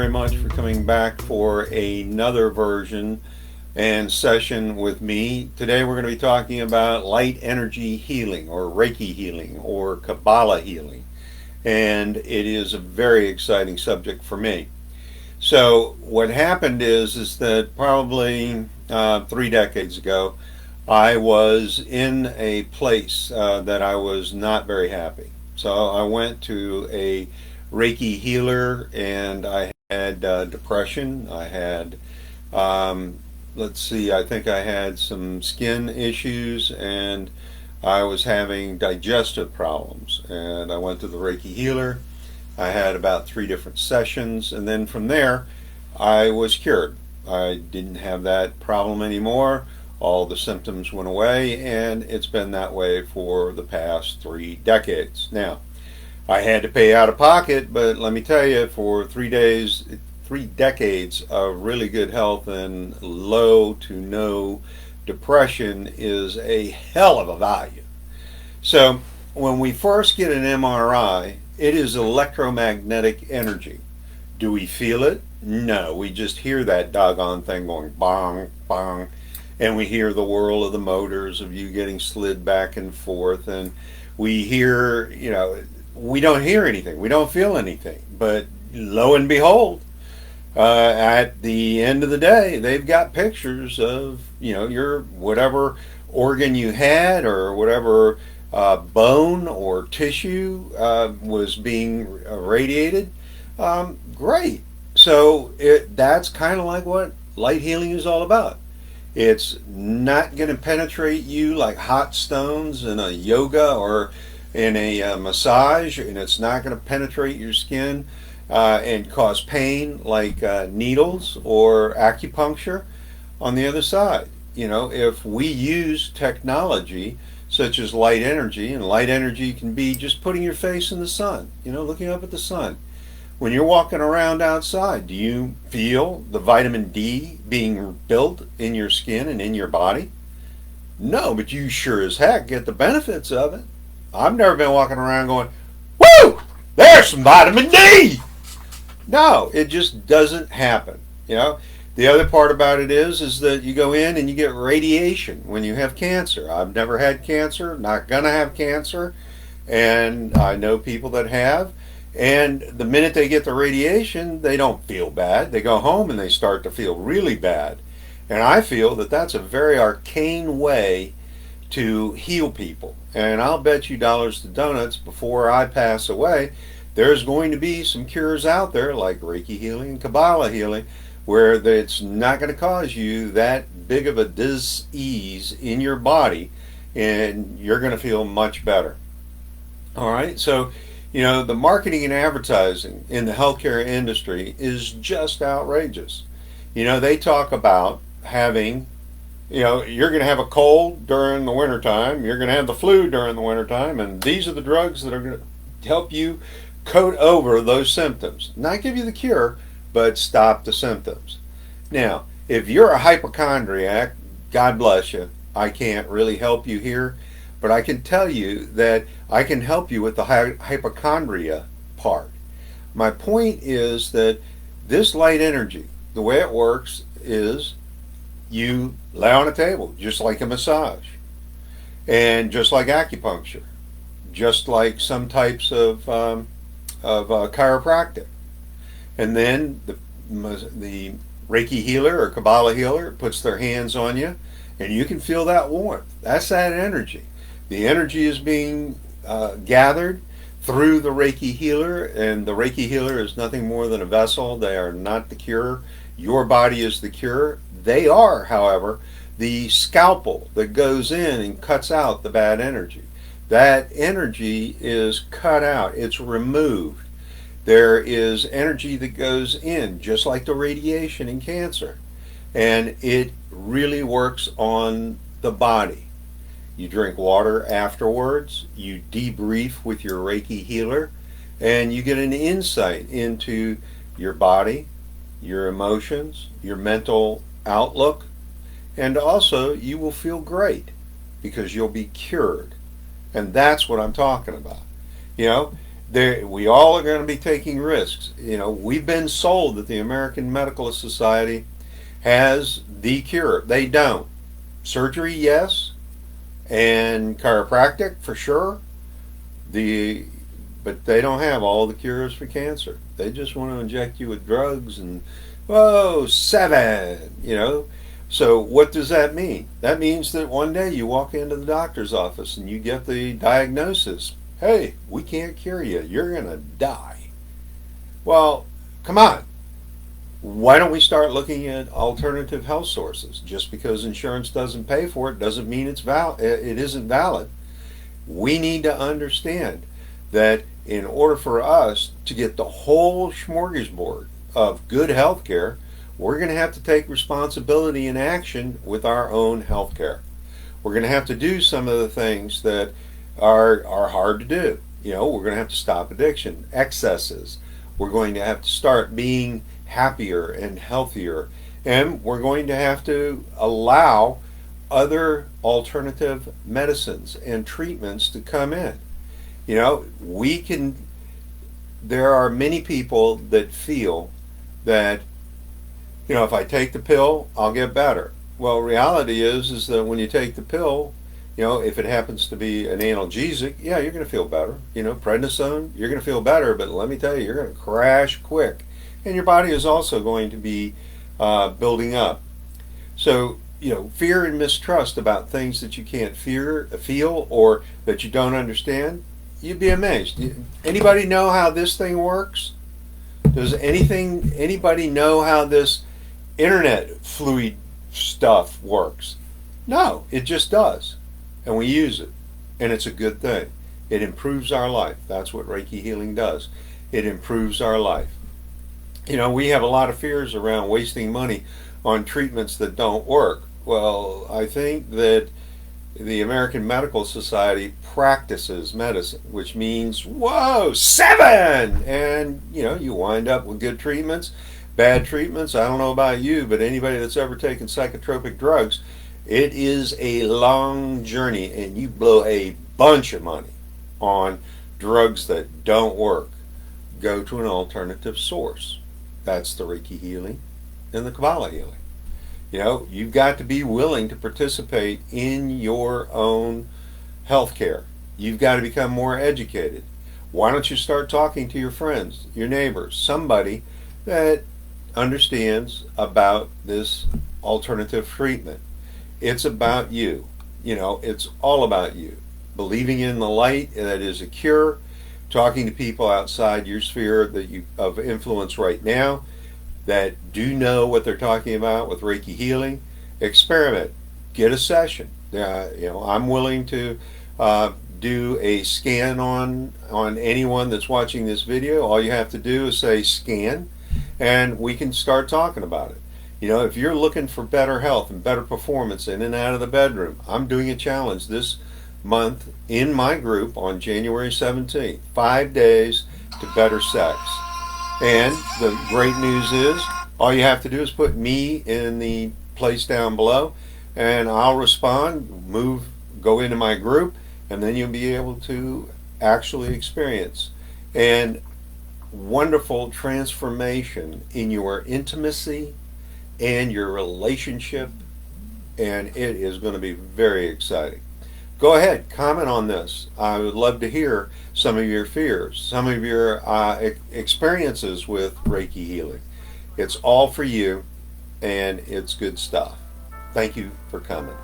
very much for coming back for another version and session with me. Today we're going to be talking about light energy healing or Reiki healing or Kabbalah healing. And it is a very exciting subject for me. So what happened is that probably 3 decades ago, I was in a place that I was not very happy. So I went to a Reiki healer, and I had depression. I had, I think I had some skin issues, and I was having digestive problems. And I went to the Reiki healer. I had about 3 different sessions, and then from there, I was cured. I didn't have that problem anymore. All the symptoms went away, and it's been that way for the past 3 decades. Now, I had to pay out of pocket, but let me tell you, for 3 decades of really good health and low to no depression is a hell of a value. So, when we first get an MRI, it is electromagnetic energy. Do we feel it? No, we just hear that doggone thing going bong, bong, and we hear the whirl of the motors of you getting slid back and forth, and we hear, we don't hear anything, we don't feel anything, but lo and behold, at the end of the day, they've got pictures of, your whatever organ you had or whatever bone or tissue was being irradiated. Great. So that's kind of like what light healing is all about. It's not going to penetrate you like hot stones in a yoga or in a massage, and it's not going to penetrate your skin and cause pain like needles or acupuncture. On the other side, if we use technology such as light energy, and light energy can be just putting your face in the sun, looking up at the sun. When you're walking around outside, do you feel the vitamin D being built in your skin and in your body? No, but you sure as heck get the benefits of it. I've never been walking around going, woo, there's some vitamin D. No, it just doesn't happen. The other part about it is that you go in and you get radiation when you have cancer. I've never had cancer, not gonna have cancer, and I know people that have. And the minute they get the radiation, they don't feel bad. They go home and they start to feel really bad. And I feel that that's a very arcane way to heal people. And I'll bet you dollars to donuts before I pass away, there's going to be some cures out there like Reiki healing and Kabbalah healing where it's not going to cause you that big of a dis-ease in your body, and you're going to feel much better. All right, so the marketing and advertising in the healthcare industry is just outrageous. They talk about having, you're going to have a cold during the wintertime, you're going to have the flu during the wintertime, and these are the drugs that are going to help you coat over those symptoms. Not give you the cure, but stop the symptoms. Now, if you're a hypochondriac, God bless you, I can't really help you here. But I can tell you that I can help you with the hypochondria part. My point is that this light energy, the way it works is you lay on a table, just like a massage, and just like acupuncture, just like some types of chiropractic. And then the Reiki healer or Kabbalah healer puts their hands on you, and you can feel that warmth. That's that energy. The energy is being gathered through the Reiki healer, and the Reiki healer is nothing more than a vessel. They are not the cure. Your body is the cure. They are, however, the scalpel that goes in and cuts out the bad energy. That energy is cut out. It's removed. There is energy that goes in, just like the radiation in cancer, and it really works on the body. You drink water afterwards, you debrief with your Reiki healer, and you get an insight into your body, your emotions, your mental outlook, and also you will feel great because you'll be cured. And that's what I'm talking about. We all are going to be taking risks. We've been sold that the American Medical Society has the cure. They don't. Surgery, yes, and chiropractic for sure. But they don't have all the cures for cancer. They just want to inject you with drugs and whoa, 7. So what does that mean? That means that one day you walk into the doctor's office and you get the diagnosis, hey, we can't cure you. You're going to die. Well, come on. Why don't we start looking at alternative health sources? Just because insurance doesn't pay for it doesn't mean it isn't valid. We need to understand that in order for us to get the whole smorgasbord of good health care, we're going to have to take responsibility and action with our own health care. We're going to have to do some of the things that are hard to do. We're going to have to stop addiction, excesses. We're going to have to start being happier and healthier. And we're going to have to allow other alternative medicines and treatments to come in. There are many people that feel that, if I take the pill, I'll get better. Well, reality is that when you take the pill, if it happens to be an analgesic, yeah, you're going to feel better. Prednisone, you're going to feel better, but let me tell you, you're going to crash quick. And your body is also going to be building up. So, fear and mistrust about things that you can't feel, or that you don't understand, you'd be amazed. Anybody know how this thing works? Does anybody know how this internet fluid stuff works? No, it just does. And we use it. And it's a good thing. It improves our life. That's what Reiki healing does. It improves our life. We have a lot of fears around wasting money on treatments that don't work. Well, I think that the American Medical Society practices medicine, which means, whoa, 7! And, you wind up with good treatments, bad treatments. I don't know about you, but anybody that's ever taken psychotropic drugs, it is a long journey, and you blow a bunch of money on drugs that don't work. Go to an alternative source. That's the Reiki healing and the Kabbalah healing. You've got to be willing to participate in your own health care. You've got to become more educated. Why don't you start talking to your friends, your neighbors, somebody that understands about this alternative treatment? It's about you. It's all about you. Believing in the light that is a cure, talking to people outside your sphere of influence right now that do know what they're talking about with Reiki healing. Experiment. Get a session. I'm willing to do a scan on anyone that's watching this video. All you have to do is say scan, and we can start talking about it. If you're looking for better health and better performance in and out of the bedroom, I'm doing a challenge this month in my group on January 17th. 5 days to better sex. And the great news is, all you have to do is put me in the place down below, and I'll respond, go into my group, and then you'll be able to actually experience and wonderful transformation in your intimacy and your relationship, and it is going to be very exciting. Go ahead, comment on this. I would love to hear some of your fears, some of your experiences with Reiki healing. It's all for you, and it's good stuff. Thank you for coming.